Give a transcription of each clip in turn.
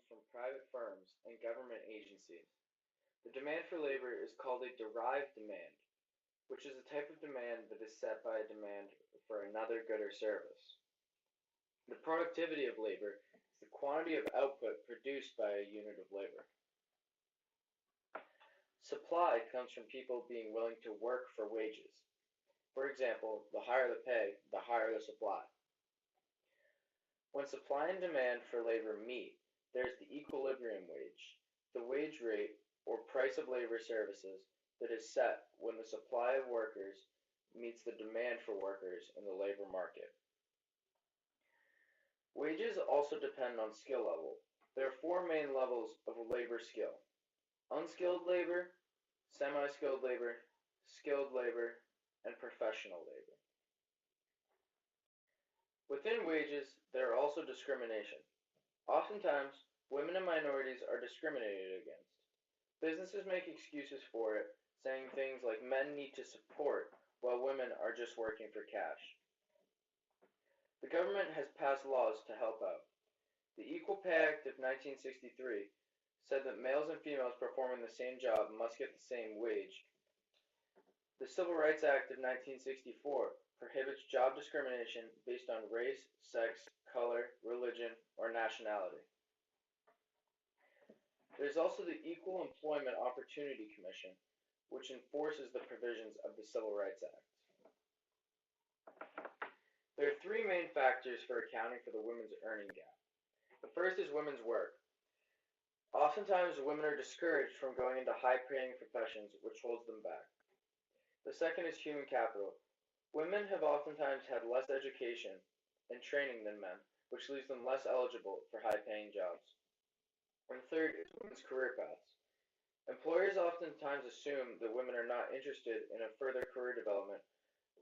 comes from private firms and government agencies. The demand for labor is called a derived demand, which is a type of demand that is set by a demand for another good or service. The productivity of labor is the quantity of output produced by a unit of labor. Supply comes from people being willing to work for wages. For example, the higher the pay, the higher the supply. When supply and demand for labor meet, there is the equilibrium wage, the wage rate or price of labor services that is set when the supply of workers meets the demand for workers in the labor market. Wages also depend on skill level. There are four main levels of labor skill: unskilled labor, semi-skilled labor, skilled labor, and professional labor. Within wages, there are also discrimination. Oftentimes, women and minorities are discriminated against. Businesses make excuses for it, saying things like men need to support while women are just working for cash. The government has passed laws to help out. The Equal Pay Act of 1963 said that males and females performing the same job must get the same wage. The Civil Rights Act of 1964 prohibits job discrimination based on race, sex, color, religion, or nationality. There is also the Equal Employment Opportunity Commission, which enforces the provisions of the Civil Rights Act. There are three main factors for accounting for the women's earning gap. The first is women's work. Oftentimes, women are discouraged from going into high-paying professions, which holds them back. The second is human capital. Women have oftentimes had less education and training than men, which leaves them less eligible for high-paying jobs. And third is women's career paths. Employers oftentimes assume that women are not interested in a further career development,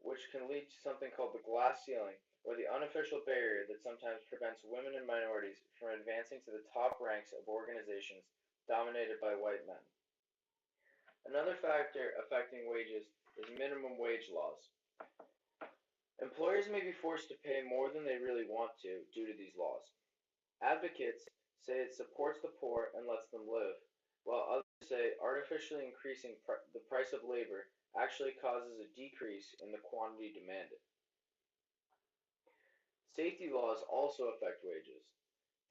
which can lead to something called the glass ceiling, or the unofficial barrier that sometimes prevents women and minorities from advancing to the top ranks of organizations dominated by white men. Another factor affecting wages is minimum wage laws. Employers may be forced to pay more than they really want to due to these laws. Advocates say it supports the poor and lets them live, while others say artificially increasing the price of labor actually causes a decrease in the quantity demanded. Safety laws also affect wages.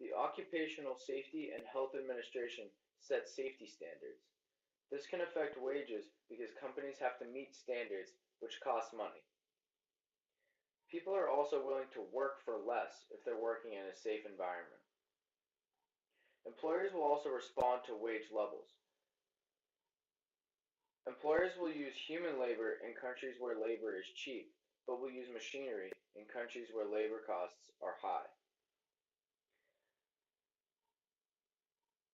The Occupational Safety and Health Administration sets safety standards. This can affect wages because companies have to meet standards, which cost money. People are also willing to work for less if they're working in a safe environment. Employers will also respond to wage levels. Employers will use human labor in countries where labor is cheap, but will use machinery in countries where labor costs are high.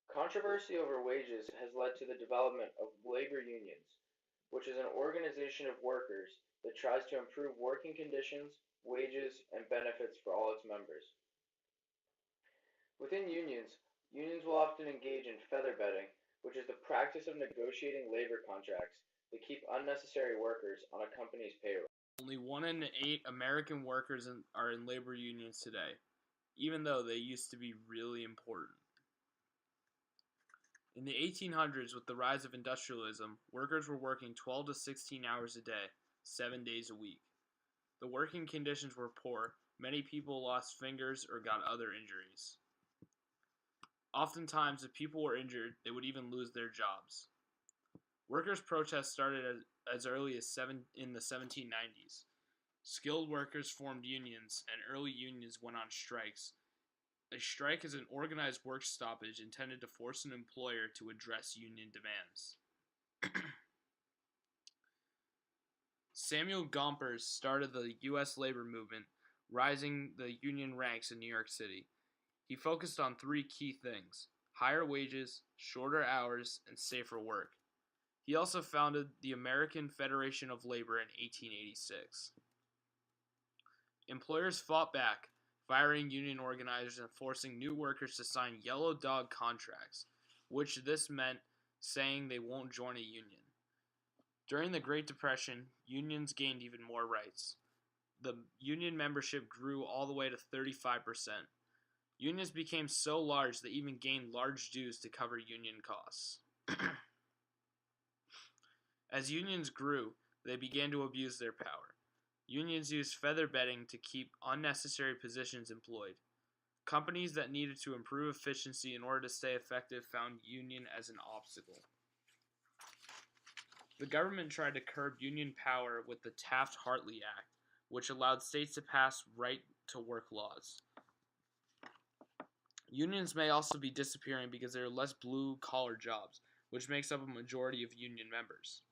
Controversy over wages has led to the development of labor unions, which is an organization of workers that tries to improve working conditions, wages, and benefits for all its members. Within unions, unions will often engage in feather bedding, which is the practice of negotiating labor contracts that keep unnecessary workers on a company's payroll. Only 1 in 8 American workers are in labor unions today, even though they used to be really important. In the 1800s, with the rise of industrialism, workers were working 12 to 16 hours a day, 7 days a week. The working conditions were poor. Many people lost fingers or got other injuries. Oftentimes, if people were injured, they would even lose their jobs. Workers' protests started as early as in the 1790s. Skilled workers formed unions, and early unions went on strikes. A strike is an organized work stoppage intended to force an employer to address union demands. Samuel Gompers started the U.S. labor movement, rising the union ranks in New York City. He focused on three key things: higher wages, shorter hours, and safer work. He also founded the American Federation of Labor in 1886. Employers fought back, firing union organizers and forcing new workers to sign yellow dog contracts, which this meant saying they won't join a union. During the Great Depression, unions gained even more rights. The union membership grew all the way to 35%. Unions became so large they even gained large dues to cover union costs. As unions grew, they began to abuse their power. Unions used feather bedding to keep unnecessary positions employed. Companies that needed to improve efficiency in order to stay effective found union as an obstacle. The government tried to curb union power with the Taft-Hartley Act, which allowed states to pass right-to-work laws. Unions may also be disappearing because there are less blue-collar jobs, which makes up a majority of union members.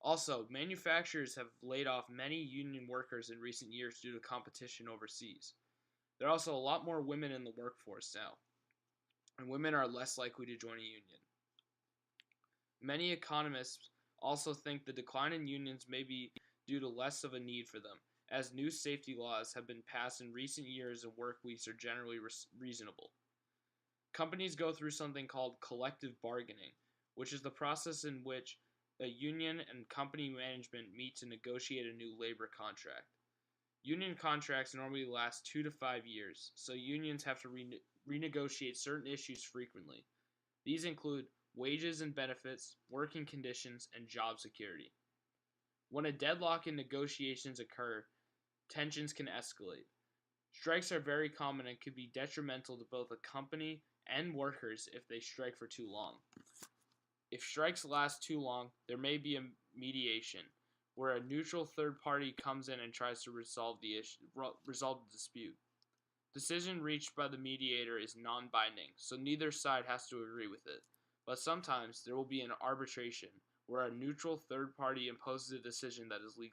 Also, manufacturers have laid off many union workers in recent years due to competition overseas. There are also a lot more women in the workforce now, and women are less likely to join a union. Many economists also think the decline in unions may be due to less of a need for them, as new safety laws have been passed in recent years and work weeks are generally reasonable. Companies go through something called collective bargaining, which is the process in which a union and company management meet to negotiate a new labor contract. Union contracts normally last 2 to 5 years, so unions have to renegotiate certain issues frequently. These include wages and benefits, working conditions, and job security. When a deadlock in negotiations occur, tensions can escalate. Strikes are very common and can be detrimental to both a company and workers if they strike for too long. If strikes last too long, there may be a mediation, where a neutral third party comes in and tries to resolve the dispute. Decision reached by the mediator is non-binding, so neither side has to agree with it. But sometimes there will be an arbitration, where a neutral third party imposes a decision that is legally